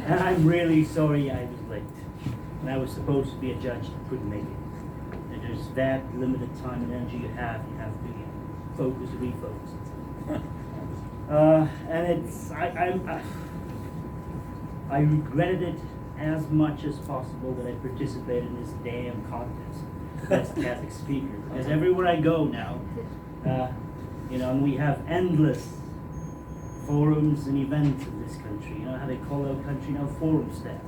And I'm really sorry I was late. And I was supposed to be a judge, couldn't make it. And there's that limited time and energy you have to be focused, refocused. And I regretted it as much as possible that I participated in this damn contest, Best Catholic Speaker. Because everywhere I go now, and we have endless forums and events in this country. You know how they call our country now? Forum staff.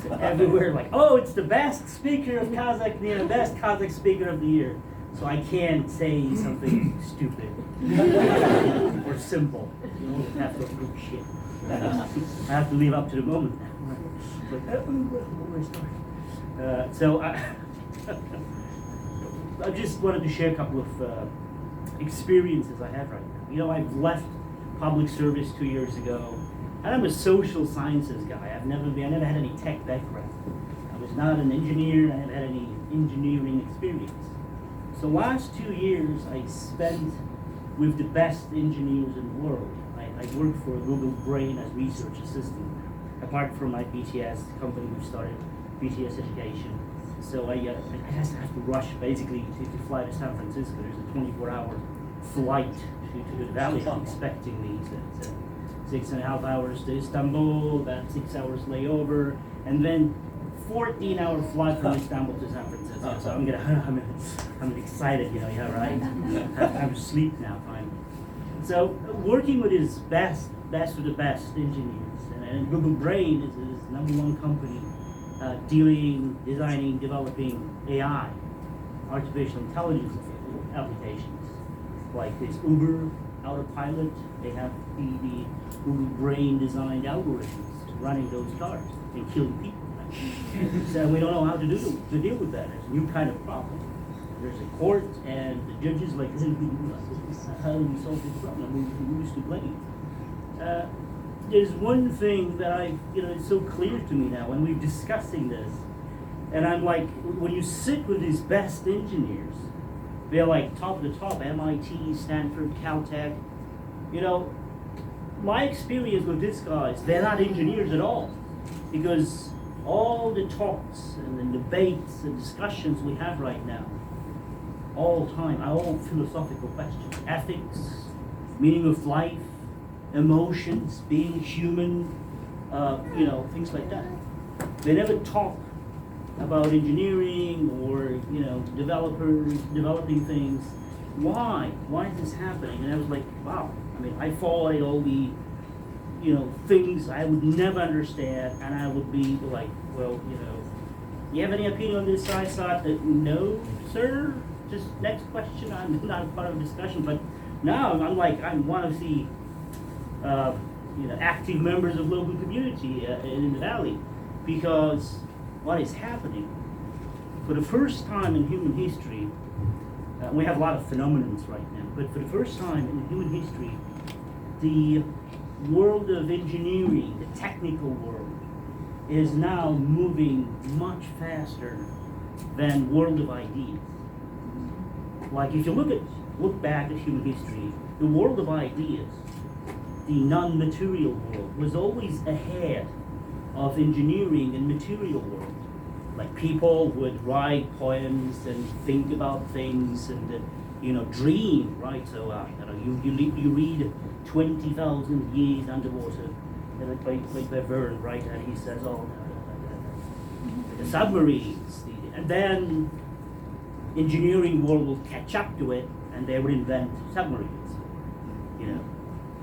So everywhere, like, oh, it's the best speaker of Kazakh, best Kazakh speaker of the year. So I can't say something stupid or simple. You know, I have to go shit. I have to live up to the moment now. So I just wanted to share a couple of experiences I have right now. You know, I've left public service 2 years ago, and I'm a social sciences guy. I never had any tech background. I was not an engineer. I never had any engineering experience. So last 2 years I spent with the best engineers in the world. I worked for Google Brain as research assistant, apart from my BTS company we started, BTS Education. So I just have to rush basically to fly to San Francisco. There's a 24-hour flight to the valley expecting me. It's 6.5 hours to Istanbul, about 6 hours layover, and then 14-hour flight from Istanbul to San Francisco. So I'm excited, right? I'm asleep now, finally. So working with his best of the best engineers, and Google Brain is his #1 company designing, developing AI, artificial intelligence applications, like this Uber autopilot. They have the Google Brain designed algorithms running those cars and killing people. So we don't know how to deal with that. It's a new kind of problem. There's a court, and the judges like, how do we solve this problem? Who's to blame? There's one thing that it's so clear to me now when we're discussing this, and I'm like, when you sit with these best engineers, they're like top of the top, MIT, Stanford, Caltech. My experience with these guys, they're not engineers at all, because all the talks and the debates and discussions we have right now, all philosophical questions, ethics, meaning of life, emotions, being human, things like that. They never talk about engineering or developers developing things. Why is this happening? And I was like, wow. I followed all the things I would never understand, and I would be like, well, you have any opinion on this? I thought that no, sir. Just next question. I'm not part of the discussion, but now I'm like, I want to see active members of local community in the valley, because what is happening for the first time in human history, we have a lot of phenomena right now, but for the first time in human history, the world of engineering, the technical world, is now moving much faster than world of ideas. Like if you look back at human history, the world of ideas, the non-material world, was always ahead of engineering and material world. Like people would write poems and think about things and dream, right? So you read 20,000 Years Underwater, like Verne, right? And he says, the submarines, and then engineering world will catch up to it, and they will invent submarines,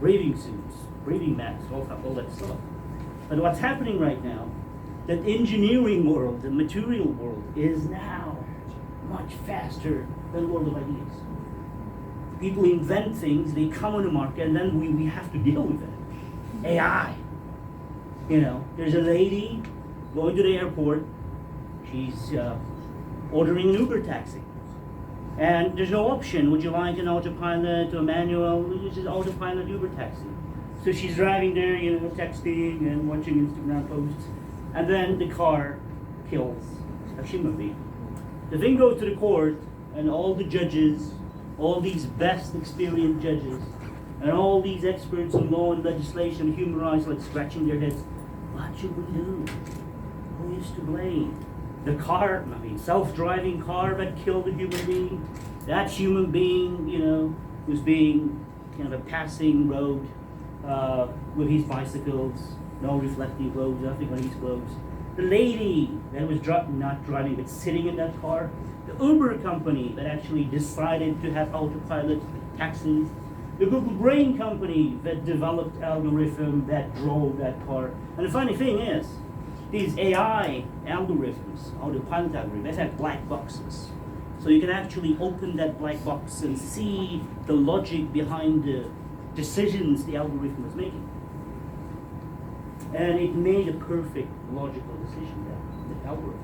breathing suits, breathing masks, all that stuff. But what's happening right now, that engineering world, the material world, is now much faster than the world of ideas. People invent things, they come on the market, and then we have to deal with it. AI. There's a lady going to the airport, she's ordering an Uber taxi. And there's no option, would you like an autopilot or manual? This is autopilot Uber taxi. So she's driving there, texting and watching Instagram posts. And then the car kills a human being. The thing goes to the court, and all the judges, all these best experienced judges, And all these experts in law and legislation, human rights, like scratching their heads. What should we do? Who is to blame? The car, I mean, self-driving car that killed a human being. That human being, was being kind of a passing road with his bicycles, no reflective globes, nothing on his globes. The lady that was not driving but sitting in that car. The Uber company that actually decided to have autopilot taxis. The Google Brain company that developed algorithm that drove that car. And the funny thing is, these AI algorithms, autopilot algorithms, they have black boxes. So you can actually open that black box and see the logic behind the decisions the algorithm was making. And it made a perfect logical decision, the algorithm.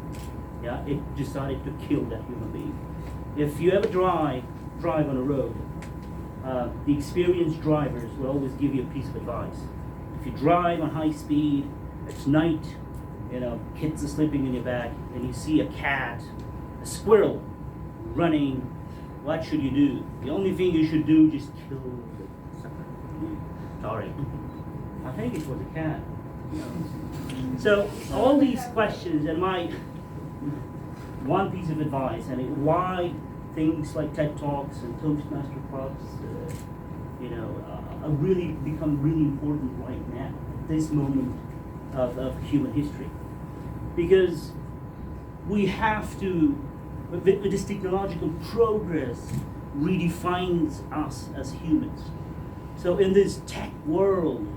Yeah, it decided to kill that human being. If you ever drive on a road, the experienced drivers will always give you a piece of advice. If you drive on high speed, it's night, kids are sleeping in your back, and you see a cat, a squirrel running, what should you do? The only thing you should do is kill the sucker. Sorry. I think it was a cat. So all these questions, and my one piece of advice, why things like TED Talks and Toastmaster clubs, are really become really important right now, at this moment of human history, because we have to. With this technological progress redefines us as humans. So in this tech world,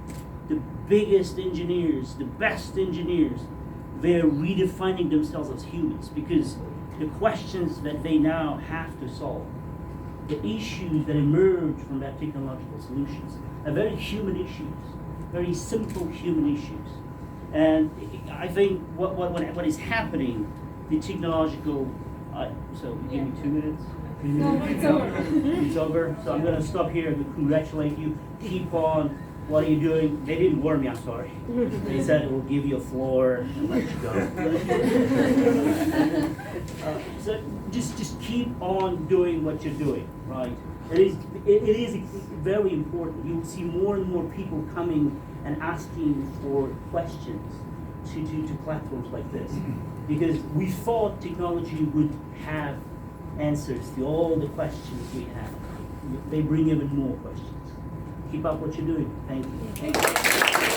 the biggest engineers, the best engineers, they're redefining themselves as humans because the questions that they now have to solve, the issues that emerge from that technological solutions, are very human issues, very simple human issues. And I think what is happening, the technological, so give me 2 minutes. No, it's over. It's over. So I'm going to stop here and congratulate you. Keep on. What are you doing? They didn't warn me, I'm sorry. They said it will give you a floor and let you go. So just keep on doing what you're doing, right? It is very important. You'll see more and more people coming and asking for questions to platforms like this. Because we thought technology would have answers to all the questions we have. They bring even more questions. Keep up what you're doing. Thank you.